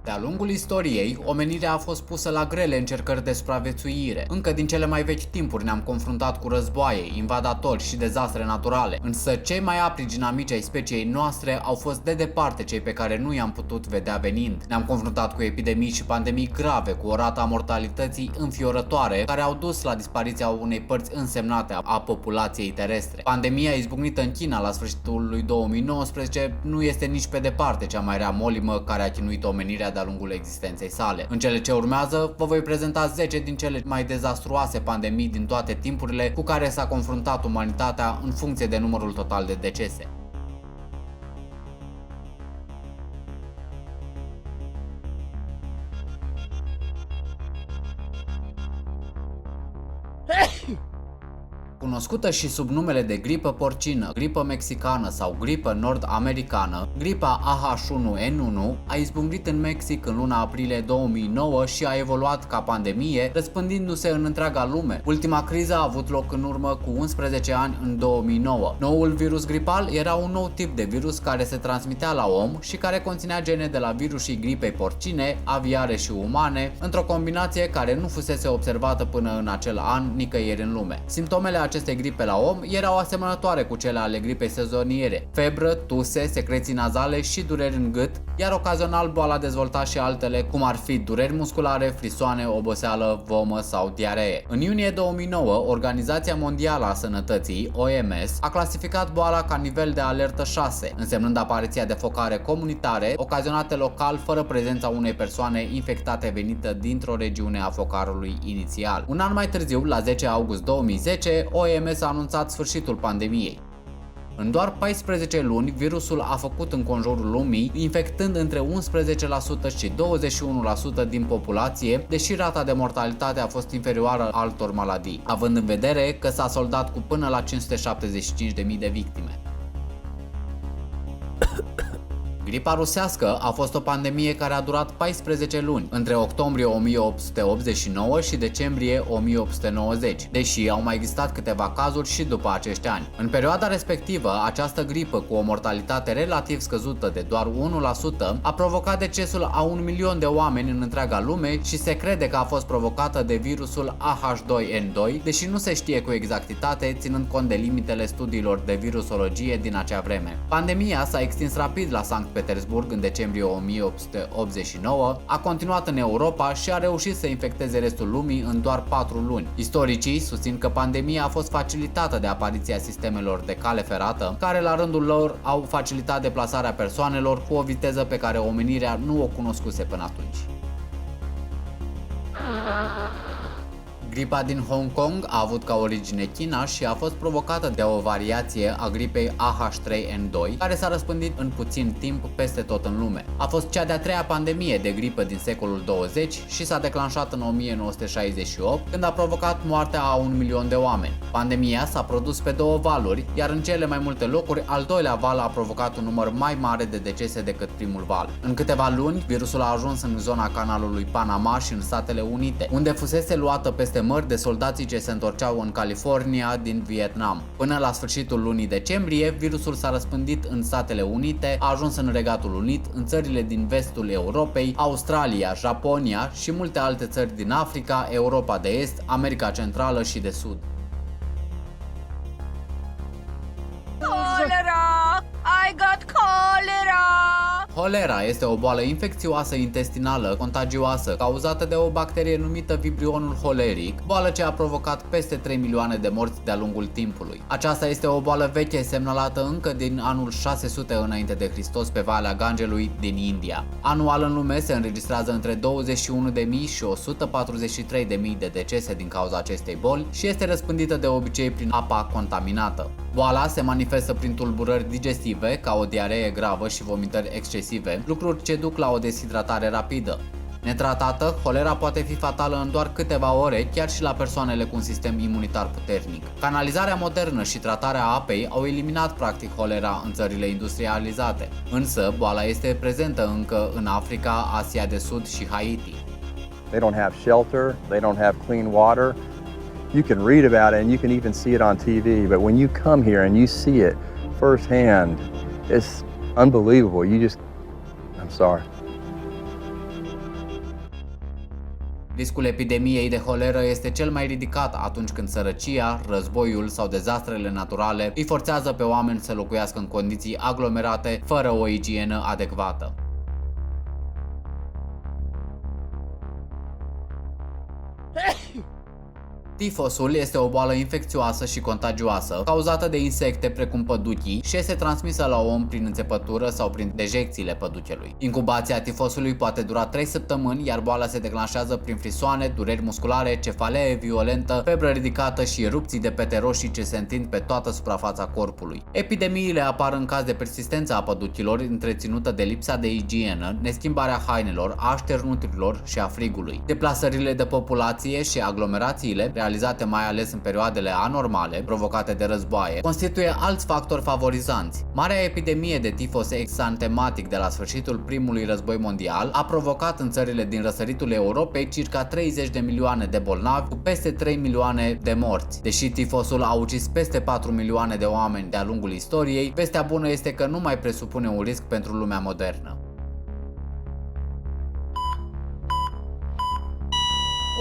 De-a lungul istoriei, omenirea a fost pusă la grele încercări de supraviețuire. Încă din cele mai vechi timpuri ne-am confruntat cu războaie, invadatori și dezastre naturale. Însă cei mai aprigi inamici ai speciei noastre au fost de departe cei pe care nu i-am putut vedea venind. Ne-am confruntat cu epidemii și pandemii grave, cu o rată a mortalității înfiorătoare, care au dus la dispariția unei părți însemnate a populației terestre. Pandemia izbucnită în China la sfârșitul lui 2019 nu este nici pe departe cea mai rea molimă care a chinuit omenirea de-a lungul existenței sale. În cele ce urmează, vă voi prezenta 10 din cele mai dezastruoase pandemii din toate timpurile cu care s-a confruntat umanitatea în funcție de numărul total de decese. Cunoscută și sub numele de gripă porcină, gripă mexicană sau gripă nord-americană, gripa AH1N1 a izbucnit în Mexic în luna aprilie 2009 și a evoluat ca pandemie, răspândindu-se în întreaga lume. Ultima criză a avut loc în urmă cu 11 ani, în 2009. Noul virus gripal era un nou tip de virus care se transmitea la om și care conținea gene de la virusii gripei porcine, aviare și umane, într-o combinație care nu fusese observată până în acel an nicăieri în lume. Simptomele acestei gripe la om erau asemănătoare cu cele ale gripei sezoniere: febră, tuse, secreții nazale și dureri în gât, iar ocazional boala dezvolta și altele, cum ar fi dureri musculare, frisoane, oboseală, vomă sau diaree. În iunie 2009, Organizația Mondială a Sănătății, OMS, a clasificat boala ca nivel de alertă 6, însemnând apariția de focare comunitare ocazionate local fără prezența unei persoane infectate venită dintr-o regiune a focarului inițial. Un an mai târziu, la 10 august 2010, OMS a anunțat sfârșitul pandemiei. În doar 14 luni, virusul a făcut înconjurul lumii, infectând între 11% și 21% din populație, deși rata de mortalitate a fost inferioară altor maladii, având în vedere că s-a soldat cu până la 575.000 de victime. Gripa rusească a fost o pandemie care a durat 14 luni, între octombrie 1889 și decembrie 1890, deși au mai existat câteva cazuri și după acești ani. În perioada respectivă, această gripă, cu o mortalitate relativ scăzută de doar 1%, a provocat decesul a 1 milion de oameni în întreaga lume și se crede că a fost provocată de virusul AH2N2, deși nu se știe cu exactitate, ținând cont de limitele studiilor de virusologie din acea vreme. Pandemia s-a extins rapid la Sankt Petersburg în decembrie 1889, a continuat în Europa și a reușit să infecteze restul lumii în doar 4 luni. Istoricii susțin că pandemia a fost facilitată de apariția sistemelor de cale ferată, care la rândul lor au facilitat deplasarea persoanelor cu o viteză pe care omenirea nu o cunoscuse până atunci. Gripa din Hong Kong a avut ca origine China și a fost provocată de o variație a gripei AH3N2, care s-a răspândit în puțin timp peste tot în lume. A fost cea de-a treia pandemie de gripă din secolul 20 și s-a declanșat în 1968, când a provocat moartea a 1 milion de oameni. Pandemia s-a produs pe două valuri, iar în cele mai multe locuri, al doilea val a provocat un număr mai mare de decese decât primul val. În câteva luni, virusul a ajuns în zona canalului Panama și în Statele Unite, unde fusese luată peste mări de soldații ce se întorceau în California din Vietnam. Până la sfârșitul lunii decembrie, virusul s-a răspândit în Statele Unite, a ajuns în Regatul Unit, în țările din vestul Europei, Australia, Japonia și multe alte țări din Africa, Europa de Est, America Centrală și de Sud. Cholera! I got cholera! Holera este o boală infecțioasă intestinală contagioasă cauzată de o bacterie numită Vibrionul holeric, boală ce a provocat peste 3 milioane de morți de-a lungul timpului. Aceasta este o boală veche semnalată încă din anul 600 înainte de Hristos pe Valea Gangelui din India. Anual în lume se înregistrează între 21.000 și 143.000 de decese din cauza acestei boli și este răspândită de obicei prin apa contaminată. Boala se manifestă prin tulburări digestive, ca o diaree gravă și vomitări excesive, lucruri ce duc la o deshidratare rapidă. Netratată, holera poate fi fatală în doar câteva ore, chiar și la persoanele cu un sistem imunitar puternic. Canalizarea modernă și tratarea apei au eliminat practic holera în țările industrializate, însă boala este prezentă încă în Africa, Asia de Sud și Haiti. They don't have shelter, they don't have clean water. You can read about it and you can even see it on TV, but when you come here and you see it firsthand, it's unbelievable. I'm sorry. Riscul epidemiei de holeră este cel mai ridicat atunci când sărăcia, războiul sau dezastrele naturale îi forțează pe oameni să locuiască în condiții aglomerate fără o igienă adecvată. Tifosul este o boală infecțioasă și contagioasă, cauzată de insecte precum păduchii și este transmisă la om prin înțepătură sau prin dejecțiile păduchelui. Incubația tifosului poate dura 3 săptămâni, iar boala se declanșează prin frisoane, dureri musculare, cefalee violentă, febră ridicată și erupții de pete roșii ce se întind pe toată suprafața corpului. Epidemiile apar în caz de persistență a păduchilor întreținută de lipsa de igienă, neschimbarea hainelor, a așternuturilor și a frigului. Deplasările de populație și aglomerațiile realizate mai ales în perioadele anormale, provocate de războaie, constituie alți factori favorizanți. Marea epidemie de tifos exantematic de la sfârșitul primului război mondial a provocat în țările din răsăritul Europei circa 30 de milioane de bolnavi cu peste 3 milioane de morți. Deși tifosul a ucis peste 4 milioane de oameni de-a lungul istoriei, vestea bună este că nu mai presupune un risc pentru lumea modernă.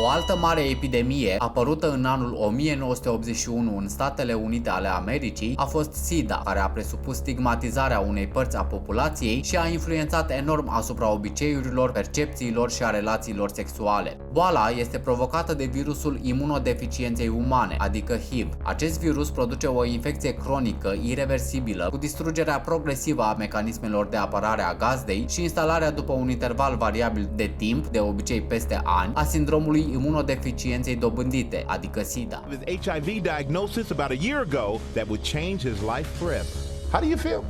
O altă mare epidemie, apărută în anul 1981 în Statele Unite ale Americii, a fost SIDA, care a presupus stigmatizarea unei părți a populației și a influențat enorm asupra obiceiurilor, percepțiilor și a relațiilor sexuale. Boala este provocată de virusul imunodeficienței umane, adică HIV. Acest virus produce o infecție cronică, ireversibilă, cu distrugerea progresivă a mecanismelor de apărare a gazdei și instalarea după un interval variabil de timp, de obicei peste ani, a sindromului imunodeficienței dobândite, adică SIDA. HIV diagnosis about a year ago that would change his life forever. How do you feel?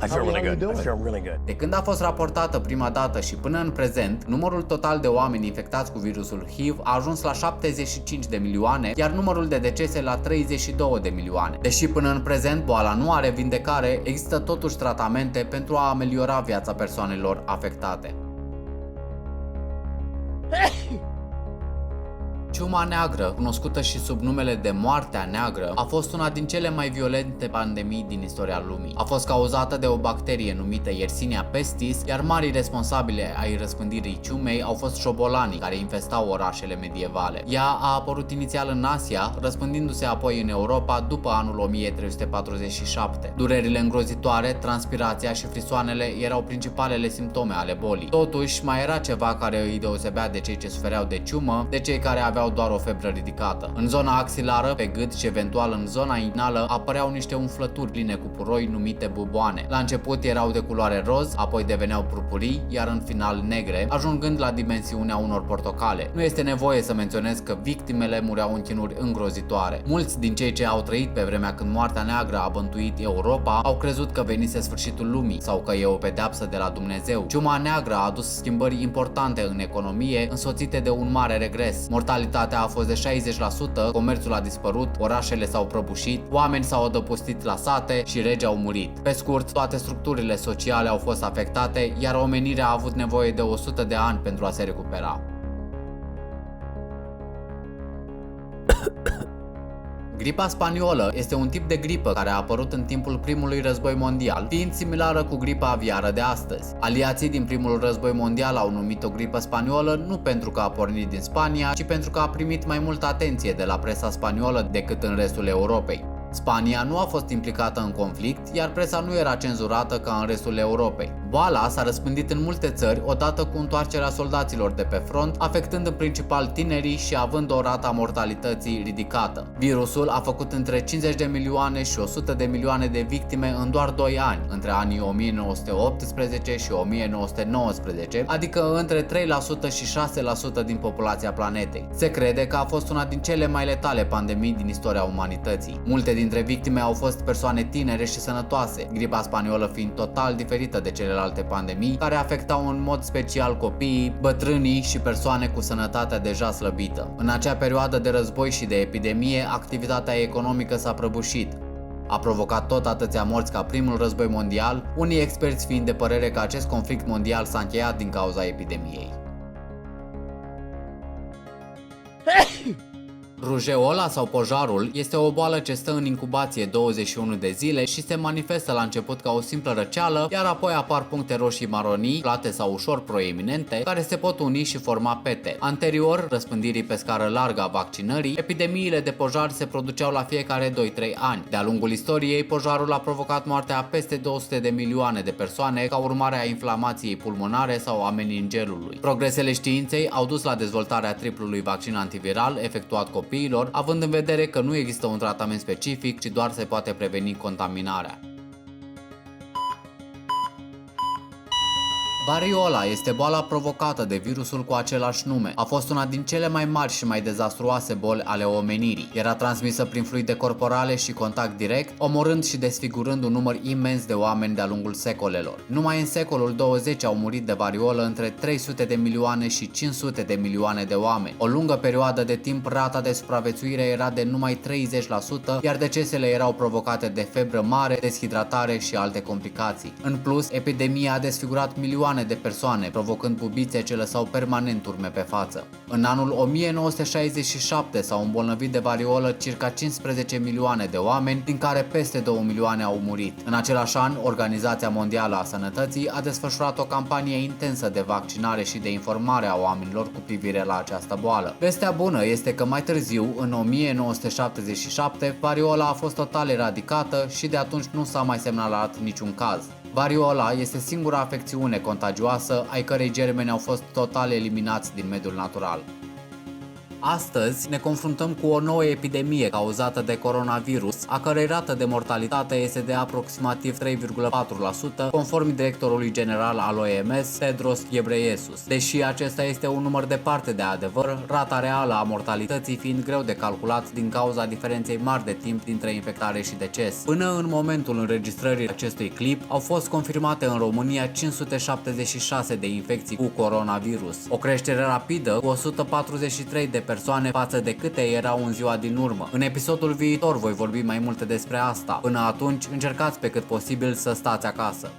I feel really good. I feel really good. De când a fost raportată prima dată și până în prezent, numărul total de oameni infectați cu virusul HIV a ajuns la 75 de milioane, iar numărul de decese la 32 de milioane. Deși până în prezent boala nu are vindecare, există totuși tratamente pentru a ameliora viața persoanelor afectate. Ciuma neagră, cunoscută și sub numele de Moartea Neagră, a fost una din cele mai violente pandemii din istoria lumii. A fost cauzată de o bacterie numită Yersinia pestis, iar marii responsabili ai răspândirii ciumei au fost șobolanii care infestau orașele medievale. Ea a apărut inițial în Asia, răspândindu-se apoi în Europa după anul 1347. Durerile îngrozitoare, transpirația și frisoanele erau principalele simptome ale bolii. Totuși, mai era ceva care îi deosebea de cei ce sufereau de ciumă, de cei care aveau doar o febră ridicată. În zona axilară, pe gât și eventual în zona inală apăreau niște umflături pline cu puroi numite buboane. La început erau de culoare roz, apoi deveneau purpurii, iar în final negre, ajungând la dimensiunea unor portocale. Nu este nevoie să menționez că victimele mureau în chinuri îngrozitoare. Mulți din cei ce au trăit pe vremea când Moartea Neagră a bântuit Europa au crezut că venise sfârșitul lumii sau că e o pedeapsă de la Dumnezeu. Ciuma neagră a adus schimbări importante în economie, însoțite de un mare regres. Mortalitatea a fost de 60%, comerțul a dispărut, orașele s-au prăbușit, oameni s-au adăpostit la sate și regi au murit. Pe scurt, toate structurile sociale au fost afectate, iar omenirea a avut nevoie de 100 de ani pentru a se recupera. Gripa spaniolă este un tip de gripă care a apărut în timpul primului război mondial, fiind similară cu gripa aviară de astăzi. Aliații din primul război mondial au numit-o gripă spaniolă nu pentru că a pornit din Spania, ci pentru că a primit mai multă atenție de la presa spaniolă decât în restul Europei. Spania nu a fost implicată în conflict, iar presa nu era cenzurată ca în restul Europei. Boala s-a răspândit în multe țări odată cu întoarcerea soldaților de pe front, afectând în principal tinerii și având o rată a mortalității ridicată. Virusul a făcut între 50 de milioane și 100 de milioane de victime în doar 2 ani, între anii 1918 și 1919, adică între 3% și 6% din populația planetei. Se crede că a fost una din cele mai letale pandemii din istoria umanității. Multe dintre victime au fost persoane tinere și sănătoase, gripa spaniolă fiind total diferită de celelalte pandemii, care afectau în mod special copiii, bătrânii și persoane cu sănătatea deja slăbită. În acea perioadă de război și de epidemie, activitatea economică s-a prăbușit. A provocat tot atâția morți ca primul război mondial, unii experți fiind de părere că acest conflict mondial s-a încheiat din cauza epidemiei. Rujeola sau pojarul este o boală ce stă în incubație 21 de zile și se manifestă la început ca o simplă răceală, iar apoi apar puncte roșii maronii, plate sau ușor proeminente, care se pot uni și forma pete. Anterior răspândirii pe scară largă a vaccinării, epidemiile de pojar se produceau la fiecare 2-3 ani. De-a lungul istoriei, pojarul a provocat moartea a peste 200 de milioane de persoane ca urmare a inflamației pulmonare sau a meningelului. Progresele științei au dus la dezvoltarea triplului vaccin antiviral efectuat copiilor, având în vedere că nu există un tratament specific, ci doar se poate preveni contaminarea. Variola este boala provocată de virusul cu același nume. A fost una din cele mai mari și mai dezastruoase boli ale omenirii. Era transmisă prin fluide corporale și contact direct, omorând și desfigurând un număr imens de oameni de-a lungul secolelor. Numai în secolul 20 au murit de variolă între 300 de milioane și 500 de milioane de oameni. O lungă perioadă de timp, rata de supraviețuire era de numai 30%, iar decesele erau provocate de febră mare, deshidratare și alte complicații. În plus, epidemia a desfigurat milioane de persoane, provocând bubițe ce lăsau permanent urme pe față. În anul 1967 s-au îmbolnăvit de variolă circa 15 milioane de oameni, din care peste 2 milioane au murit. În același an, Organizația Mondială a Sănătății a desfășurat o campanie intensă de vaccinare și de informare a oamenilor cu privire la această boală. Vestea bună este că mai târziu, în 1977, variola a fost total eradicată și de atunci nu s-a mai semnalat niciun caz. Variola este singura afecțiune contagioasă ai cărei germeni au fost total eliminați din mediul natural. Astăzi ne confruntăm cu o nouă epidemie cauzată de coronavirus, a cărei rată de mortalitate este de aproximativ 3,4%, conform directorului general al OMS, Tedros Ghebreyesus. Deși acesta este un număr departe de adevăr, rata reală a mortalității fiind greu de calculat din cauza diferenței mari de timp dintre infectare și deces. Până în momentul înregistrării acestui clip, au fost confirmate în România 576 de infecții cu coronavirus, o creștere rapidă cu 143 de persoane față de câte erau în ziua din urmă. În episodul viitor voi vorbi mai multe despre asta. Până atunci, încercați pe cât posibil să stați acasă.